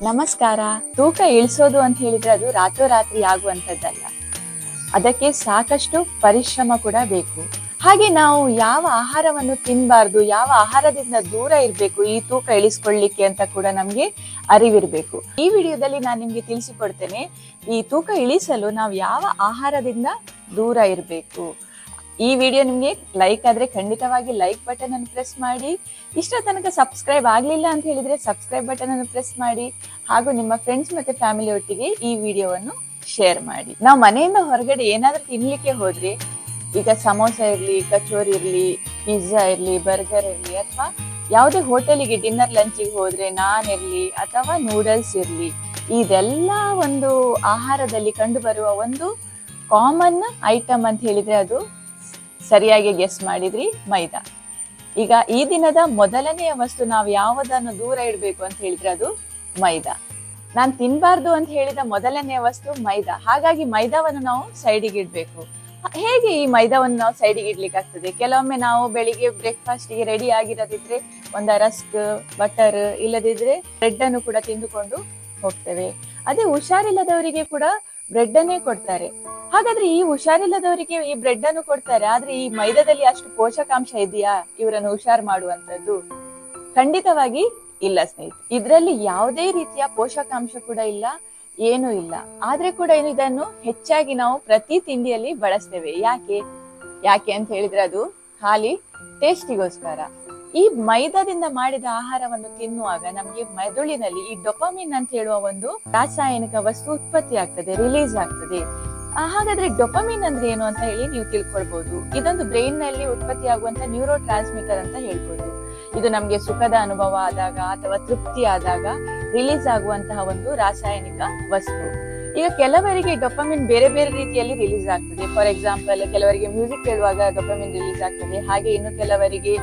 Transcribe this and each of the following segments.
ನಮಸ್ಕಾರ. ತೂಕ ಇಳಿಸೋದು ಅಂತ ಹೇಳಿದ್ರೆ ಅದು ರಾತ್ರೋರಾತ್ರಿ ಆಗುವಂತದ್ದಲ್ಲ. ಅದಕ್ಕೆ ಸಾಕಷ್ಟು ಪರಿಶ್ರಮ ಕೂಡ ಬೇಕು. ಹಾಗೆ ನಾವು ಯಾವ ಆಹಾರವನ್ನು ತಿನ್ನಬಾರ್ದು, ಯಾವ ಆಹಾರದಿಂದ ದೂರ ಇರಬೇಕು ಈ ತೂಕ ಇಳಿಸ್ಕೊಳ್ಳಿಕ್ಕೆ ಅಂತ ಕೂಡ ನಮ್ಗೆ ಅರಿವಿರ್ಬೇಕು. ಈ ವಿಡಿಯೋದಲ್ಲಿ ನಾನು ನಿಮ್ಗೆ ತಿಳಿಸಿಕೊಡ್ತೇನೆ ಈ ತೂಕ ಇಳಿಸಲು ನಾವು ಯಾವ ಆಹಾರದಿಂದ ದೂರ ಇರಬೇಕು. ಈ ವಿಡಿಯೋ ನಿಮ್ಗೆ ಲೈಕ್ ಆದ್ರೆ ಖಂಡಿತವಾಗಿ ಲೈಕ್ ಬಟನ್ ಅನ್ನು ಪ್ರೆಸ್ ಮಾಡಿ. ಇಷ್ಟ ತನಕ ಸಬ್ಸ್ಕ್ರೈಬ್ ಆಗ್ಲಿಲ್ಲ ಅಂತ ಹೇಳಿದ್ರೆ ಸಬ್ಸ್ಕ್ರೈಬ್ ಬಟನ್ ಅನ್ನು ಪ್ರೆಸ್ ಮಾಡಿ. ಹಾಗೂ ನಿಮ್ಮ ಫ್ರೆಂಡ್ಸ್ ಮತ್ತೆ ಫ್ಯಾಮಿಲಿ ಒಟ್ಟಿಗೆ ಈ ವಿಡಿಯೋವನ್ನು ಶೇರ್ ಮಾಡಿ. ನಾವು ಮನೆಯಿಂದ ಹೊರಗಡೆ ಏನಾದ್ರೂ ತಿನ್ಲಿಕ್ಕೆ ಹೋದ್ರೆ, ಈಗ ಸಮೋಸ ಇರ್ಲಿ, ಕಚೋರಿ ಇರ್ಲಿ, ಪಿಜ್ಜಾ ಇರ್ಲಿ, ಬರ್ಗರ್ ಇರ್ಲಿ, ಅಥವಾ ಯಾವುದೇ ಹೋಟೆಲಿಗೆ ಡಿನ್ನರ್ ಲಂಚಿಗೆ ಹೋದ್ರೆ ನಾನ್ ಇರ್ಲಿ ಅಥವಾ ನೂಡಲ್ಸ್ ಇರ್ಲಿ, ಇದೆಲ್ಲ ಒಂದು ಆಹಾರದಲ್ಲಿ ಕಂಡು ಬರುವ ಒಂದು ಕಾಮನ್ ಐಟಮ್ ಅಂತ ಹೇಳಿದ್ರೆ ಅದು ಸರಿಯಾಗಿ ಗೆಸ್ ಮಾಡಿದ್ರಿ, ಮೈದಾ. ಈಗ ಈ ದಿನದ ಮೊದಲನೆಯ ವಸ್ತು ನಾವು ಯಾವುದನ್ನು ದೂರ ಇಡಬೇಕು ಅಂತ ಹೇಳಿದ್ರೆ ಅದು ಮೈದಾ. ನಾನು ತಿನ್ಬಾರ್ದು ಅಂತ ಹೇಳಿದ ಮೊದಲನೆಯ ವಸ್ತು ಮೈದಾ. ಹಾಗಾಗಿ ಮೈದಾವನ್ನು ನಾವು ಸೈಡಿಗೆ ಇಡ್ಬೇಕು. ಹೇಗೆ ಈ ಮೈದಾವನ್ನು ನಾವು ಸೈಡಿಗೆ ಇಡ್ಲಿಕ್ಕೆ ಆಗ್ತದೆ? ಕೆಲವೊಮ್ಮೆ ನಾವು ಬೆಳಿಗ್ಗೆ ಬ್ರೇಕ್ಫಾಸ್ಟ್ಗೆ ರೆಡಿ ಆಗಿರದಿದ್ರೆ ಒಂದು ರಸ್ಕ್, ಬಟರ್, ಇಲ್ಲದಿದ್ರೆ ಬ್ರೆಡ್ ಅನ್ನು ಕೂಡ ತಿಂದುಕೊಂಡು ಹೋಗ್ತೇವೆ. ಅದೇ ಹುಷಾರಿಲ್ಲದವರಿಗೆ ಕೂಡ ಬ್ರೆಡ್ ಅನ್ನೇ ಕೊಡ್ತಾರೆ. ಹಾಗಾದ್ರೆ ಈ ಹುಷಾರಿಲ್ಲದವರಿಗೆ ಈ ಬ್ರೆಡ್ ಅನ್ನು ಕೊಡ್ತಾರೆ, ಆದ್ರೆ ಈ ಮೈದಾದಲ್ಲಿ ಅಷ್ಟು ಪೋಷಕಾಂಶ ಇದೆಯಾ ಇವರನ್ನು ಹುಷಾರ್ ಮಾಡುವಂತದ್ದು? ಖಂಡಿತವಾಗಿ ಇಲ್ಲ ಸ್ನೇಹಿತರೆ. ಇದರಲ್ಲಿ ಯಾವುದೇ ರೀತಿಯ ಪೋಷಕಾಂಶ ಕೂಡ ಇಲ್ಲ, ಏನೂ ಇಲ್ಲ. ಆದ್ರೆ ಕೂಡ ಇದನ್ನು ಹೆಚ್ಚಾಗಿ ನಾವು ಪ್ರತಿ ತಿಂಡಿಯಲ್ಲಿ ಬಳಸ್ತೇವೆ. ಯಾಕೆ ಅಂತ ಹೇಳಿದ್ರೆ ಅದು ಖಾಲಿ ಟೇಸ್ಟಿಗೋಸ್ಕರ. ಈ ಮೈದಾದಿಂದ ಮಾಡಿದ ಆಹಾರವನ್ನು ತಿನ್ನುವಾಗ ನಮ್ಗೆ ಮೆದುಳಿನಲ್ಲಿ ಈ ಡೊಪಾಮಿನ್ ಅಂತ ಹೇಳುವ ಒಂದು ರಾಸಾಯನಿಕ ವಸ್ತು ಉತ್ಪತ್ತಿ ಆಗ್ತದೆ, ರಿಲೀಸ್ ಆಗ್ತದೆ. ಹಾಗಾದ್ರೆ ಡೊಪಾಮಿನ್ ಅಂದ್ರೆ ಏನು ಅಂತ ಹೇಳಿ ನೀವು ತಿಳ್ಕೊಳ್ಬಹುದು. ಇದೊಂದು ಬ್ರೈನ್ ನಲ್ಲಿ ಉತ್ಪತ್ತಿ ಆಗುವಂತ ನ್ಯೂರೋ ಟ್ರಾನ್ಸ್ಮಿಟರ್ ಅಂತ ಹೇಳ್ಬೋದು. ಇದು ನಮ್ಗೆ ಸುಖದ ಅನುಭವ ಆದಾಗ ಅಥವಾ ತೃಪ್ತಿ ಆದಾಗ ರಿಲೀಸ್ ಆಗುವಂತಹ ಒಂದು ರಾಸಾಯನಿಕ ವಸ್ತು. ಈಗ ಕೆಲವರಿಗೆ ಡೊಪಾಮಿನ್ ಬೇರೆ ಬೇರೆ ರೀತಿಯಲ್ಲಿ ರಿಲೀಸ್ ಆಗ್ತದೆ. ಫಾರ್ ಎಕ್ಸಾಂಪಲ್, ಕೆಲವರಿಗೆ ಮ್ಯೂಸಿಕ್ ಕೇಳುವಾಗ ಡೊಪಾಮಿನ್ ರಿಲೀಸ್ ಆಗ್ತದೆ. ಹಾಗೆ ಇನ್ನು ಕೆಲವರಿಗೆ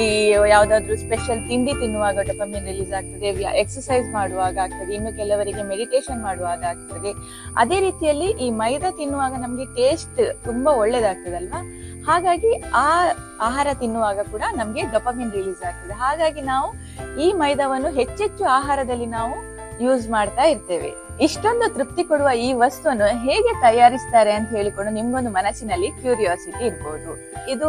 ಈ ಯಾವ್ದಾದ್ರು ಸ್ಪೆಷಲ್ ತಿಂಡಿ ತಿನ್ನುವಾಗ ಡೊಪಾಮಿನ್ ರಿಲೀಸ್ ಆಗ್ತದೆ, ಎಕ್ಸರ್ಸೈಸ್ ಮಾಡುವಾಗ ಆಗ್ತದೆ, ಇನ್ನು ಕೆಲವರಿಗೆ ಮೆಡಿಟೇಷನ್ ಮಾಡುವಾಗ ಆಗ್ತದೆ. ಅದೇ ರೀತಿಯಲ್ಲಿ ಈ ಮೈದಾ ತಿನ್ನುವಾಗ ನಮ್ಗೆ ಟೇಸ್ಟ್ ತುಂಬಾ ಒಳ್ಳೇದಾಗ್ತದಲ್ವಾ, ಹಾಗಾಗಿ ಆ ಆಹಾರ ತಿನ್ನುವಾಗ ಕೂಡ ನಮ್ಗೆ ಡೊಪಾಮಿನ್ ರಿಲೀಸ್ ಆಗ್ತದೆ. ಹಾಗಾಗಿ ನಾವು ಈ ಮೈದಾವನ್ನು ಹೆಚ್ಚೆಚ್ಚು ಆಹಾರದಲ್ಲಿ ನಾವು ಯೂಸ್ ಮಾಡ್ತಾ ಇರ್ತೇವೆ. ಇಷ್ಟೊಂದು ತೃಪ್ತಿ ಕೊಡುವ ಈ ವಸ್ತುವನ್ನು ಹೇಗೆ ತಯಾರಿಸ್ತಾರೆ ಅಂತ ಹೇಳಿಕೊಂಡು ನಿಮ್ಗೊಂದು ಮನಸ್ಸಿನಲ್ಲಿ ಕ್ಯೂರಿಯಾಸಿಟಿ ಇರ್ಬೋದು. ಇದು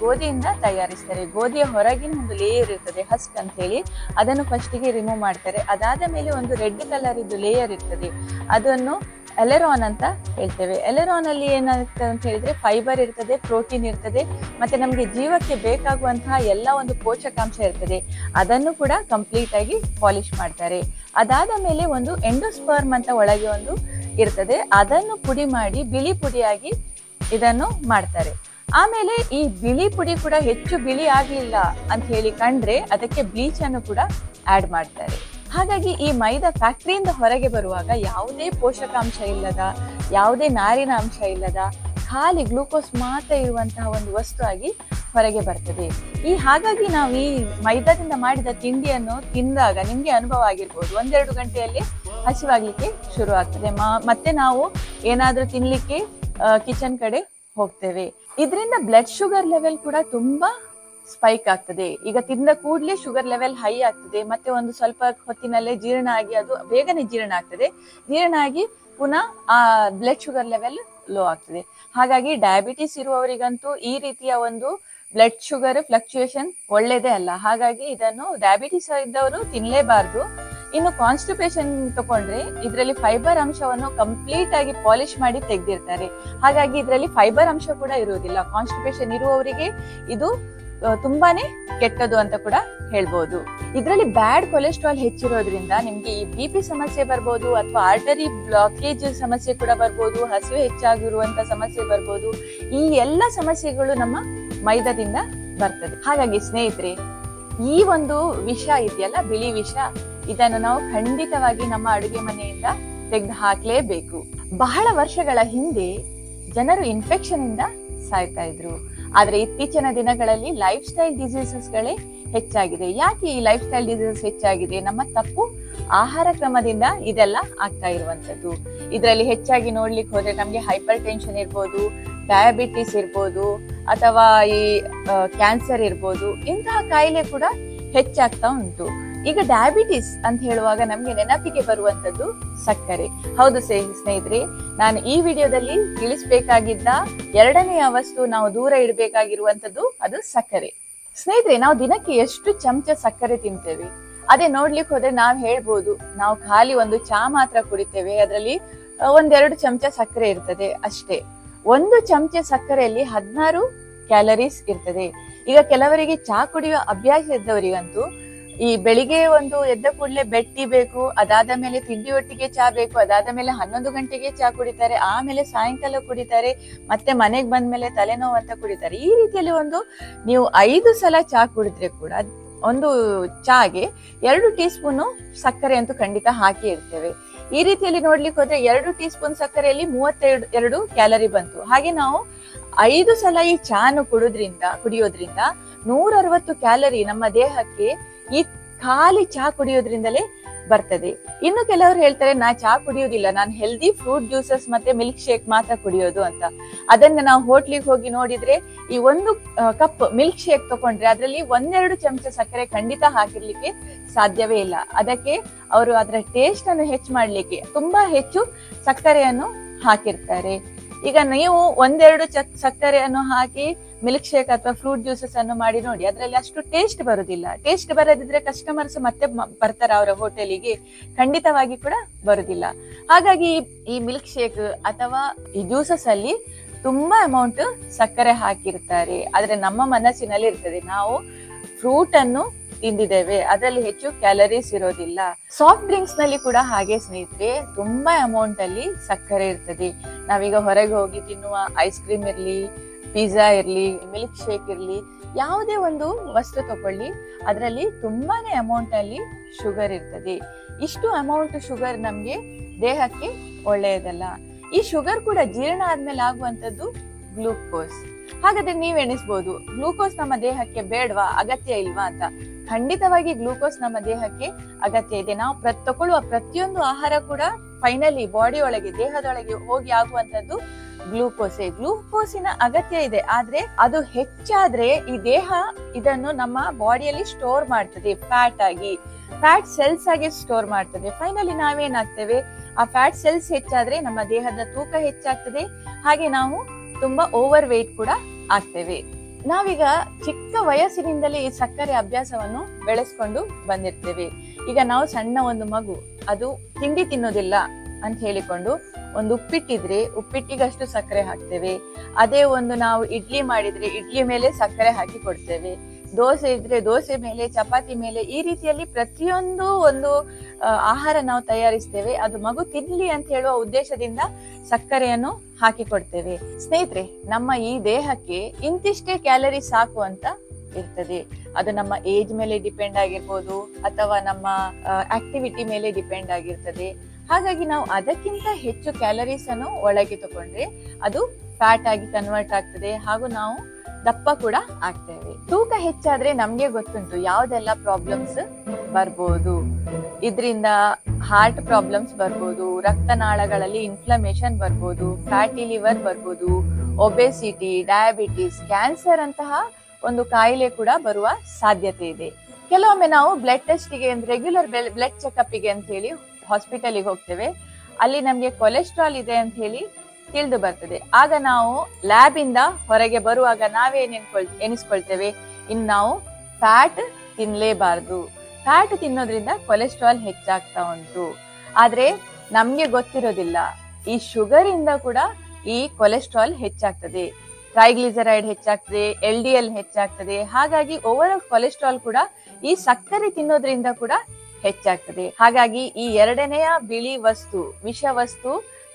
ಗೋಧಿಯಿಂದ ತಯಾರಿಸ್ತಾರೆ. ಗೋಧಿಯ ಹೊರಗಿನ ಒಂದು ಲೇಯರ್ ಇರ್ತದೆ, ಹಸ್ಕ್ ಅಂತ ಹೇಳಿ, ಅದನ್ನು ಫಸ್ಟಿಗೆ ರಿಮೂವ್ ಮಾಡ್ತಾರೆ. ಅದಾದ ಮೇಲೆ ಒಂದು ರೆಡ್ ಕಲರ್ ಇದ್ದು ಲೇಯರ್ ಇರ್ತದೆ, ಅದನ್ನು ಎಲೆರಾನ್ ಅಂತ ಹೇಳ್ತೇವೆ. ಎಲೆರಾನ್ ಅಲ್ಲಿ ಏನಾಗ್ತದೆ ಅಂತ ಹೇಳಿದ್ರೆ ಫೈಬರ್ ಇರ್ತದೆ, ಪ್ರೋಟೀನ್ ಇರ್ತದೆ, ಮತ್ತೆ ನಮ್ಗೆ ಜೀವಕ್ಕೆ ಬೇಕಾಗುವಂತಹ ಎಲ್ಲ ಒಂದು ಪೋಷಕಾಂಶ ಇರ್ತದೆ. ಅದನ್ನು ಕೂಡ ಕಂಪ್ಲೀಟ್ ಆಗಿ ಪಾಲಿಶ್ ಮಾಡ್ತಾರೆ. ಅದಾದ ಮೇಲೆ ಒಂದು ಎಂಡೋಸ್ಪರ್ಮ್ ಅಂತ ಒಳಗೆ ಒಂದು ಇರ್ತದೆ, ಅದನ್ನು ಪುಡಿ ಮಾಡಿ ಬಿಳಿ ಪುಡಿಯಾಗಿ ಇದನ್ನು ಮಾಡ್ತಾರೆ. ಆಮೇಲೆ ಈ ಬಿಳಿ ಪುಡಿ ಕೂಡ ಹೆಚ್ಚು ಬಿಳಿ ಆಗ್ಲಿಲ್ಲ ಅಂತ ಹೇಳಿ ಕಂಡ್ರೆ ಅದಕ್ಕೆ ಬ್ಲೀಚ್ ಅನ್ನು ಕೂಡ ಆಡ್ ಮಾಡ್ತಾರೆ. ಹಾಗಾಗಿ ಈ ಮೈದಾ ಫ್ಯಾಕ್ಟರಿಯಿಂದ ಹೊರಗೆ ಬರುವಾಗ ಯಾವುದೇ ಪೋಷಕಾಂಶ ಇಲ್ಲದ, ಯಾವುದೇ ನಾರಿನ ಅಂಶ ಇಲ್ಲದ, ಖಾಲಿ ಗ್ಲೂಕೋಸ್ ಮಾತ್ರ ಇರುವಂತಹ ಒಂದು ವಸ್ತು ಆಗಿ ಹೊರಗೆ ಬರ್ತದೆ. ಹಾಗಾಗಿ ನಾವು ಈ ಮೈದಾದಿಂದ ಮಾಡಿದ ತಿಂಡಿಯನ್ನು ತಿಂದಾಗ ನಿಮ್ಗೆ ಅನುಭವ ಆಗಿರ್ಬೋದು, 1-2 ಗಂಟೆಯಲ್ಲಿ ಹಸಿವಾಗ್ಲಿಕ್ಕೆ ಶುರು ಆಗ್ತದೆ. ಮತ್ತೆ ನಾವು ಏನಾದ್ರೂ ತಿನ್ಲಿಕ್ಕೆ ಕಿಚನ್ ಕಡೆ ಹೋಗ್ತೇವೆ. ಇದರಿಂದ ಬ್ಲಡ್ ಶುಗರ್ ಲೆವೆಲ್ ಕೂಡ ತುಂಬಾ ಸ್ಪೈಕ್ ಆಗ್ತದೆ. ಈಗ ತಿಂದ ಕೂಡ್ಲೆ ಶುಗರ್ ಲೆವೆಲ್ ಹೈ ಆಗ್ತದೆ. ಮತ್ತೆ ಒಂದು ಸ್ವಲ್ಪ ಹೊತ್ತಿನಲ್ಲೇ ಜೀರ್ಣ ಆಗಿ ಅದು ಬೇಗನೆ ಜೀರ್ಣ ಆಗ್ತದೆ. ಜೀರ್ಣ ಆಗಿ ಪುನಃ ಆ ಬ್ಲಡ್ ಶುಗರ್ ಲೆವೆಲ್ ಲೋ ಆಗ್ತದೆ. ಹಾಗಾಗಿ ಡಯಾಬಿಟಿಸ್ ಇರುವವರಿಗಂತೂ ಈ ರೀತಿಯ ಒಂದು ಬ್ಲಡ್ ಶುಗರ್ ಫ್ಲಕ್ಚುಯೇಷನ್ ಒಳ್ಳೇದೇ ಅಲ್ಲ. ಹಾಗಾಗಿ ಇದನ್ನು ಡಯಾಬಿಟಿಸ್ ಇದ್ದವರು ತಿನ್ಲೇಬಾರ್ದು. ಇನ್ನು ಕಾನ್ಸ್ಟಿಪೇಷನ್ ತಗೊಂಡ್ರೆ ಇದರಲ್ಲಿ ಫೈಬರ್ ಅಂಶವನ್ನು ಕಂಪ್ಲೀಟ್ ಆಗಿ ಪಾಲಿಶ್ ಮಾಡಿ ತೆಗೆದಿರ್ತಾರೆ. ಹಾಗಾಗಿ ಇದರಲ್ಲಿ ಫೈಬರ್ ಅಂಶ ಕೂಡ ಇರುವುದಿಲ್ಲ. ಕಾನ್ಸ್ಟಿಪೇಷನ್ ಇರುವವರಿಗೆ ಇದು ತುಂಬಾನೇ ಕೆಟ್ಟದು ಅಂತ ಕೂಡ ಹೇಳ್ಬೋದು. ಇದರಲ್ಲಿ ಬ್ಯಾಡ್ ಕೊಲೆಸ್ಟ್ರಾಲ್ ಹೆಚ್ಚಿರೋದ್ರಿಂದ ನಿಮ್ಗೆ ಈ BP ಸಮಸ್ಯೆ ಬರ್ಬೋದು, ಅಥವಾ ಆರ್ಟರಿ ಬ್ಲಾಕೇಜ್ ಸಮಸ್ಯೆ ಕೂಡ ಬರ್ಬೋದು, ಹಸಿವೆ ಹೆಚ್ಚಾಗಿರುವಂತ ಸಮಸ್ಯೆ ಬರ್ಬೋದು. ಈ ಎಲ್ಲ ಸಮಸ್ಯೆಗಳು ನಮ್ಮ ಮೈದಾದಿಂದ ಬರ್ತದೆ. ಹಾಗಾಗಿ ಸ್ನೇಹಿತರೆ, ಈ ಒಂದು ವಿಷ ಇದೆಯಲ್ಲ, ಬಿಳಿ ವಿಷ, ಇದನ್ನು ನಾವು ಖಂಡಿತವಾಗಿ ನಮ್ಮ ಅಡುಗೆ ಮನೆಯಿಂದ ತೆಗೆದು ಹಾಕ್ಲೇಬೇಕು. ಬಹಳ ವರ್ಷಗಳ ಹಿಂದೆ ಜನರು ಇನ್ಫೆಕ್ಷನ್ ಇಂದ ಸಾಯ್ತಾ ಇದ್ರು. ಆದ್ರೆ ಇತ್ತೀಚಿನ ದಿನಗಳಲ್ಲಿ ಲೈಫ್ ಸ್ಟೈಲ್ ಡಿಸೀಸಸ್ ಗಳೇ ಹೆಚ್ಚಾಗಿದೆ. ಯಾಕೆ ಈ ಲೈಫ್ ಸ್ಟೈಲ್ ಡಿಸೀಸಸ್ ಹೆಚ್ಚಾಗಿದೆ? ನಮ್ಮ ತಪ್ಪು ಆಹಾರ ಕ್ರಮದಿಂದ ಇದೆಲ್ಲ ಆಗ್ತಾ ಇರುವಂತದ್ದು. ಇದರಲ್ಲಿ ಹೆಚ್ಚಾಗಿ ನೋಡ್ಲಿಕ್ಕೆ ಹೋದ್ರೆ ನಮ್ಗೆ ಹೈಪರ್ ಟೆನ್ಷನ್ ಇರ್ಬೋದು, ಡಯಾಬಿಟಿಸ್ ಇರ್ಬೋದು, ಅಥವಾ ಈ ಕ್ಯಾನ್ಸರ್ ಇರ್ಬೋದು, ಇಂತಹ ಕಾಯಿಲೆ ಕೂಡ ಹೆಚ್ಚಾಗ್ತಾ ಉಂಟು. ಈಗ ಡಯಾಬಿಟಿಸ್ ಅಂತ ಹೇಳುವಾಗ ನಮ್ಗೆ ನೆನಪಿಗೆ ಬರುವಂತದ್ದು ಸಕ್ಕರೆ. ಹೌದು ಸ್ನೇಹಿತರೆ, ನಾನು ಈ ವಿಡಿಯೋದಲ್ಲಿ ತಿಳಿಸ್ಬೇಕಾಗಿದ್ದ ಎರಡನೆಯ ವಸ್ತು ನಾವು ದೂರ ಇಡಬೇಕಾಗಿರುವಂತದ್ದು ಅದು ಸಕ್ಕರೆ. ಸ್ನೇಹಿತರೆ, ನಾವು ದಿನಕ್ಕೆ ಎಷ್ಟು ಚಮಚ ಸಕ್ಕರೆ ತಿಂತೇವೆ? ಅದೇ ನೋಡ್ಲಿಕ್ಕೆ ಹೋದ್ರೆ ನಾವ್ ಹೇಳ್ಬೋದು, ನಾವು ಖಾಲಿ ಒಂದು ಚಾ ಮಾತ್ರ ಕುಡಿತೇವೆ, ಅದರಲ್ಲಿ 1-2 ಚಮಚ ಸಕ್ಕರೆ ಇರ್ತದೆ ಅಷ್ಟೇ. 1 ಚಮಚ ಸಕ್ಕರೆಯಲ್ಲಿ 16 ಕ್ಯಾಲರೀಸ್ ಇರ್ತದೆ. ಈಗ ಕೆಲವರಿಗೆ ಚಾ ಕುಡಿಯುವ ಅಭ್ಯಾಸ ಇದ್ದವರಿಗಂತೂ ಈ ಬೆಳಿಗ್ಗೆ ಎದ್ದ ಕೂಡಲೇ ಬೆಡ್ ಟೀ ಬೇಕು, ಅದಾದ ಮೇಲೆ ತಿಂಡಿ ಒಟ್ಟಿಗೆ ಚಾ ಬೇಕು, ಅದಾದ ಮೇಲೆ 11 ಗಂಟೆಗೆ ಚಾ ಕುಡಿತಾರೆ, ಆಮೇಲೆ ಸಾಯಂಕಾಲ ಕುಡಿತಾರೆ, ಮತ್ತೆ ಮನೆಗೆ ಬಂದ್ಮೇಲೆ ತಲೆನೋವು ಅಂತ ಕುಡಿತಾರೆ. ಈ ರೀತಿಯಲ್ಲಿ ನೀವು 5 ಸಲ ಚಾ ಕುಡಿದ್ರೆ ಕೂಡ ಒಂದು ಚಾಗೆ 2 ಟೀ ಸ್ಪೂನು ಸಕ್ಕರೆ ಅಂತೂ ಖಂಡಿತ ಹಾಕಿ ಇರ್ತೇವೆ. ಈ ರೀತಿಯಲ್ಲಿ ನೋಡ್ಲಿಕ್ಕೆ ಹೋದ್ರೆ 2 ಟೀ ಸ್ಪೂನ್ ಸಕ್ಕರೆಯಲ್ಲಿ 32 ಕ್ಯಾಲರಿ ಬಂತು. ಹಾಗೆ ನಾವು 5 ಸಲ ಈ ಚಾನು ಕುಡಿಯೋದ್ರಿಂದ 160 ಕ್ಯಾಲರಿ ನಮ್ಮ ದೇಹಕ್ಕೆ ಈ ಖಾಲಿ ಚಾ ಕುಡಿಯೋದ್ರಿಂದಲೇ ಬರ್ತದೆ. ಇನ್ನು ಕೆಲವರು ಹೇಳ್ತಾರೆ, ನಾ ಚಾ ಕುಡಿಯೋದಿಲ್ಲ, ನಾನು ಹೆಲ್ದಿ ಫ್ರೂಟ್ ಜ್ಯೂಸಸ್ ಮತ್ತೆ ಮಿಲ್ಕ್ ಶೇಕ್ ಮಾತ್ರ ಕುಡಿಯೋದು ಅಂತ. ಅದನ್ನ ನಾವು ಹೋಟ್ಲಿಗೆ ಹೋಗಿ ನೋಡಿದ್ರೆ ಈ 1 ಕಪ್ ಮಿಲ್ಕ್ ಶೇಕ್ ತಗೊಂಡ್ರೆ ಅದರಲ್ಲಿ 1-2 ಚಮಚ ಸಕ್ಕರೆ ಖಂಡಿತ ಹಾಕಿರ್ಲಿಕ್ಕೆ ಸಾಧ್ಯವೇ ಇಲ್ಲ. ಅದಕ್ಕೆ ಅವರು ಅದರ ಟೇಸ್ಟ್ ಅನ್ನು ಹೆಚ್ಚು ಮಾಡ್ಲಿಕ್ಕೆ ತುಂಬಾ ಹೆಚ್ಚು ಸಕ್ಕರೆಯನ್ನು ಹಾಕಿರ್ತಾರೆ. ಈಗ ನೀವು 1-2 ಸಕ್ಕರೆಯನ್ನು ಹಾಕಿ ಮಿಲ್ಕ್ ಶೇಕ್ ಅಥವಾ ಫ್ರೂಟ್ ಜ್ಯೂಸಸ್ ಅನ್ನು ಮಾಡಿ ನೋಡಿ, ಅದರಲ್ಲಿ ಅಷ್ಟು ಟೇಸ್ಟ್ ಬರುದಿಲ್ಲ. ಟೇಸ್ಟ್ ಬರದಿದ್ರೆ ಕಸ್ಟಮರ್ಸ್ ಮತ್ತೆ ಬರ್ತಾರ ಅವರ ಹೋಟೆಲಿಗೆ? ಖಂಡಿತವಾಗಿ ಕೂಡ ಬರುದಿಲ್ಲ. ಹಾಗಾಗಿ ಈ ಮಿಲ್ಕ್ ಶೇಕ್ ಅಥವಾ ಈ ಜ್ಯೂಸಸ್ ಅಲ್ಲಿ ತುಂಬಾ ಅಮೌಂಟ್ ಸಕ್ಕರೆ ಹಾಕಿರ್ತಾರೆ. ಆದ್ರೆ ನಮ್ಮ ಮನಸ್ಸಿನಲ್ಲಿ ಇರ್ತದೆ, ನಾವು ಫ್ರೂಟ್ ಅನ್ನು ತಿಂದಿದ್ದೇವೆ, ಅದರಲ್ಲಿ ಹೆಚ್ಚು ಕ್ಯಾಲರೀಸ್ ಇರೋದಿಲ್ಲ. ಸಾಫ್ಟ್ ಡ್ರಿಂಕ್ಸ್ ನಲ್ಲಿ ಕೂಡ ಹಾಗೆ ಸ್ನೇಹಿತರೆ, ತುಂಬಾ ಅಮೌಂಟ್ ಅಲ್ಲಿ ಸಕ್ಕರೆ ಇರ್ತದೆ. ನಾವೀಗ ಹೊರಗೆ ಹೋಗಿ ತಿನ್ನುವ ಐಸ್ ಕ್ರೀಮ್ ಇರ್ಲಿ, ಪಿಜ್ಜಾ ಇರ್ಲಿ, ಮಿಲ್ಕ್ ಶೇಕ್ ಇರ್ಲಿ, ಯಾವುದೇ ಒಂದು ವಸ್ತು ತಗೊಳ್ಳಿ, ಅದರಲ್ಲಿ ತುಂಬಾನೇ ಅಮೌಂಟ್ ಅಲ್ಲಿ ಶುಗರ್ ಇರ್ತದೆ. ಇಷ್ಟು ಅಮೌಂಟ್ ಶುಗರ್ ನಮ್ಗೆ ದೇಹಕ್ಕೆ ಒಳ್ಳೆಯದಲ್ಲ. ಈ ಶುಗರ್ ಕೂಡ ಜೀರ್ಣ ಆದ್ಮೇಲೆ ಆಗುವಂತದ್ದು ಗ್ಲೂಕೋಸ್. ಹಾಗಾದ್ರೆ ನೀವ್ ಎಣಿಸ್ಬೋದು, ಗ್ಲೂಕೋಸ್ ನಮ್ಮ ದೇಹಕ್ಕೆ ಬೇಡವಾ, ಅಗತ್ಯ ಇಲ್ವಾ ಅಂತ. ಖಂಡಿತವಾಗಿ ಗ್ಲೂಕೋಸ್ ನಮ್ಮ ದೇಹಕ್ಕೆ ಅಗತ್ಯ ಇದೆ. ನಾವು ತಗೊಳ್ಳುವ ಪ್ರತಿಯೊಂದು ಆಹಾರ ಕೂಡ ಫೈನಲಿ ಬಾಡಿ ಒಳಗೆ, ದೇಹದೊಳಗೆ ಹೋಗಿ ಆಗುವಂತದ್ದು ಗ್ಲೂಕೋಸಿನ ಅಗತ್ಯ ಇದೆ. ಆದ್ರೆ ಅದು ಹೆಚ್ಚಾದ್ರೆ ಈ ದೇಹ ಇದನ್ನು ನಮ್ಮ ಬಾಡಿಯಲ್ಲಿ ಸ್ಟೋರ್ ಮಾಡ್ತದೆ, ಫ್ಯಾಟ್ ಸೆಲ್ಸ್ ಆಗಿ ಸ್ಟೋರ್ ಮಾಡ್ತದೆ. ಫೈನಲಿ ನಾವೇನಾಗ್ತೇವೆ, ಆ ಫ್ಯಾಟ್ ಸೆಲ್ಸ್ ಹೆಚ್ಚಾದ್ರೆ ನಮ್ಮ ದೇಹದ ತೂಕ ಹೆಚ್ಚಾಗ್ತದೆ, ಹಾಗೆ ನಾವು ತುಂಬಾ ಓವರ್ ವೇಟ್ ಕೂಡ ಆಗ್ತೇವೆ. ನಾವೀಗ ಚಿಕ್ಕ ವಯಸ್ಸಿನಿಂದಲೇ ಈ ಸಕ್ಕರೆ ಅಭ್ಯಾಸವನ್ನು ಬೆಳೆಸ್ಕೊಂಡು ಬಂದಿರ್ತೇವೆ. ಈಗ ನಾವು ಸಣ್ಣ ಒಂದು ಮಗು, ಅದು ತಿಂಡಿ ತಿನ್ನೋದಿಲ್ಲ ಅಂತ ಹೇಳಿಕೊಂಡು ಒಂದು ಉಪ್ಪಿಟ್ಟಿದ್ರೆ ಉಪ್ಪಿಟ್ಟಿಗಷ್ಟು ಸಕ್ಕರೆ ಹಾಕ್ತೇವೆ. ಅದೇ ನಾವು ಇಡ್ಲಿ ಮಾಡಿದ್ರೆ ಇಡ್ಲಿ ಮೇಲೆ ಸಕ್ಕರೆ ಹಾಕಿ ಕೊಡ್ತೇವೆ. ದೋಸೆ ಇದ್ರೆ ದೋಸೆ ಮೇಲೆ, ಚಪಾತಿ ಮೇಲೆ, ಈ ರೀತಿಯಲ್ಲಿ ಪ್ರತಿಯೊಂದು ಆಹಾರ ನಾವು ತಯಾರಿಸ್ತೇವೆ. ಅದು ಮಗು ತಿನ್ಲಿ ಅಂತ ಹೇಳುವ ಉದ್ದೇಶದಿಂದ ಸಕ್ಕರೆಯನ್ನು ಹಾಕಿ ಕೊಡ್ತೇವೆ. ಸ್ನೇಹಿತರೆ, ನಮ್ಮ ಈ ದೇಹಕ್ಕೆ ಇಂತಿಷ್ಟೇ ಕ್ಯಾಲರಿ ಸಾಕು ಅಂತ ಇರ್ತದೆ. ಅದು ನಮ್ಮ ಏಜ್ ಮೇಲೆ ಡಿಪೆಂಡ್ ಆಗಿರ್ಬೋದು, ಅಥವಾ ನಮ್ಮ ಆಕ್ಟಿವಿಟಿ ಮೇಲೆ ಡಿಪೆಂಡ್ ಆಗಿರ್ತದೆ. ಹಾಗಾಗಿ ನಾವು ಅದಕ್ಕಿಂತ ಹೆಚ್ಚು ಕ್ಯಾಲರೀಸ್ ಅನ್ನು ಒಳಗೆ ತಗೊಂಡ್ರೆ ಅದು ಫ್ಯಾಟ್ ಆಗಿ ಕನ್ವರ್ಟ್ ಆಗ್ತದೆ, ಹಾಗೂ ನಾವು ದಪ್ಪ ಕೂಡ ಆಗ್ತೇವೆ. ತೂಕ ಹೆಚ್ಚಾದ್ರೆ ನಮ್ಗೆ ಗೊತ್ತುಂಟು ಯಾವ್ದೆಲ್ಲ ಪ್ರಾಬ್ಲಮ್ಸ್ ಬರ್ಬೋದು. ಇದರಿಂದ ಹಾರ್ಟ್ ಪ್ರಾಬ್ಲಮ್ಸ್ ಬರ್ಬೋದು, ರಕ್ತನಾಳಗಳಲ್ಲಿ ಇನ್ಫ್ಲಮೇಷನ್ ಬರ್ಬೋದು, ಫ್ಯಾಟಿ ಲಿವರ್ ಬರ್ಬೋದು, ಒಬೆಸಿಟಿ, ಡಯಾಬಿಟಿಸ್, ಕ್ಯಾನ್ಸರ್ ಅಂತಹ ಒಂದು ಕಾಯಿಲೆ ಕೂಡ ಬರುವ ಸಾಧ್ಯತೆ ಇದೆ. ಕೆಲವೊಮ್ಮೆ ನಾವು ಬ್ಲಡ್ ಟೆಸ್ಟ್ಗೆ, ರೆಗ್ಯುಲರ್ ಬ್ಲಡ್ ಚೆಕ್ಅಪ್ಗೆ ಅಂತ ಹೇಳಿ ಹಾಸ್ಪಿಟಲ್ಗೆ ಹೋಗ್ತೇವೆ. ಅಲ್ಲಿ ನಮ್ಗೆ ಕೊಲೆಸ್ಟ್ರಾಲ್ ಇದೆ ಅಂತ ಹೇಳಿ ತಿಳಿದು ಬರ್ತದೆ. ಆಗ ನಾವು ಲ್ಯಾಬ್ ಇಂದ ಹೊರಗೆ ಬರುವಾಗ ನಾವೇನ್ ಎನಿಸ್ಕೊಳ್ತೇವೆ, ಇನ್ನು ನಾವು ಫ್ಯಾಟ್ ತಿನ್ಲೇಬಾರ್ದು, ಫ್ಯಾಟ್ ತಿನ್ನೋದ್ರಿಂದ ಕೊಲೆಸ್ಟ್ರಾಲ್ ಹೆಚ್ಚಾಗ್ತಾ ಉಂಟು. ಆದ್ರೆ ನಮ್ಗೆ ಗೊತ್ತಿರೋದಿಲ್ಲ, ಈ ಶುಗರ್ ಇಂದ ಕೂಡ ಈ ಕೊಲೆಸ್ಟ್ರಾಲ್ ಹೆಚ್ಚಾಗ್ತದೆ, ಟ್ರೈಗ್ಲಿಸರೈಡ್ ಹೆಚ್ಚಾಗ್ತದೆ, LDL ಹೆಚ್ಚಾಗ್ತದೆ. ಹಾಗಾಗಿ ಓವರ್ ಆಲ್ ಕೊಲೆಸ್ಟ್ರಾಲ್ ಕೂಡ ಈ ಸಕ್ಕರೆ ತಿನ್ನೋದ್ರಿಂದ ಕೂಡ ಹೆಚ್ಚಾಗ್ತದೆ. ಹಾಗಾಗಿ ಈ ಎರಡನೆಯ ಬಿಳಿ ವಸ್ತು, ವಿಷ ವಸ್ತು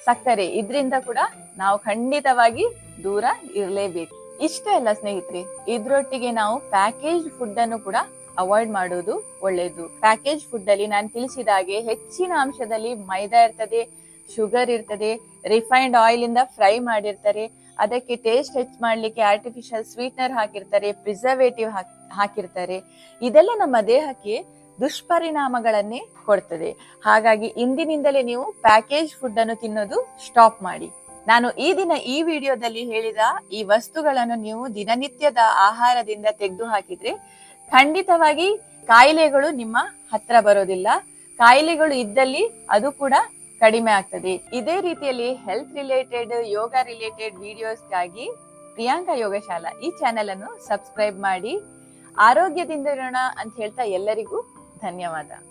ಸಕ್ಕರೆ, ಇದ್ರಿಂದ ಕೂಡ ನಾವು ಖಂಡಿತವಾಗಿ ದೂರ ಇರಲೇಬೇಕು. ಇಷ್ಟೇ ಅಲ್ಲ ಸ್ನೇಹಿತರೆ, ಇದ್ರೊಟ್ಟಿಗೆ ನಾವು ಪ್ಯಾಕೇಜ್ ಫುಡ್ ಅನ್ನು ಕೂಡ ಅವಾಯ್ಡ್ ಮಾಡೋದು ಒಳ್ಳೇದು. ಪ್ಯಾಕೇಜ್ ಫುಡ್ ಅಲ್ಲಿ ನಾನು ತಿಳಿಸಿದ ಹಾಗೆ ಹೆಚ್ಚಿನ ಅಂಶದಲ್ಲಿ ಮೈದಾ ಇರ್ತದೆ, ಶುಗರ್ ಇರ್ತದೆ, ರಿಫೈನ್ಡ್ ಆಯಿಲ್ ಇಂದ ಫ್ರೈ ಮಾಡಿರ್ತಾರೆ, ಅದಕ್ಕೆ ಟೇಸ್ಟ್ ಹೆಚ್ಚು ಮಾಡ್ಲಿಕ್ಕೆ ಆರ್ಟಿಫಿಷಿಯಲ್ ಸ್ವೀಟ್ನರ್ ಹಾಕಿರ್ತಾರೆ, ಪ್ರಿಸರ್ವೇಟಿವ್ ಹಾಕಿರ್ತಾರೆ. ಇದೆಲ್ಲ ನಮ್ಮ ದೇಹಕ್ಕೆ ದುಷ್ಪರಿಣಾಮಗಳನ್ನೇ ಕೊಡ್ತದೆ. ಹಾಗಾಗಿ ಇಂದಿನಿಂದಲೇ ನೀವು ಪ್ಯಾಕೇಜ್ ಫುಡ್ ಅನ್ನು ತಿನ್ನೋದು ಸ್ಟಾಪ್ ಮಾಡಿ. ನಾನು ಈ ವಿಡಿಯೋದಲ್ಲಿ ಹೇಳಿದ ಈ ವಸ್ತುಗಳನ್ನು ನೀವು ದಿನನಿತ್ಯದ ಆಹಾರದಿಂದ ತೆಗೆದು ಹಾಕಿದ್ರೆ ಖಂಡಿತವಾಗಿ ಕಾಯಿಲೆಗಳು ನಿಮ್ಮ ಹತ್ರ ಬರೋದಿಲ್ಲ. ಕಾಯಿಲೆಗಳು ಇದ್ದಲ್ಲಿ ಅದು ಕೂಡ ಕಡಿಮೆ ಆಗ್ತದೆ. ಇದೇ ರೀತಿಯಲ್ಲಿ ಹೆಲ್ತ್ ರಿಲೇಟೆಡ್, ಯೋಗ ರಿಲೇಟೆಡ್ ವಿಡಿಯೋಸ್ಗಾಗಿ ಪ್ರಿಯಾಂಕಾ ಯೋಗಶಾಲಾ ಈ ಚಾನೆಲ್ ಅನ್ನು ಸಬ್ಸ್ಕ್ರೈಬ್ ಮಾಡಿ. ಆರೋಗ್ಯದಿಂದ ಇರೋಣ ಅಂತ ಹೇಳ್ತಾ ಎಲ್ಲರಿಗೂ ಧನ್ಯವಾದ.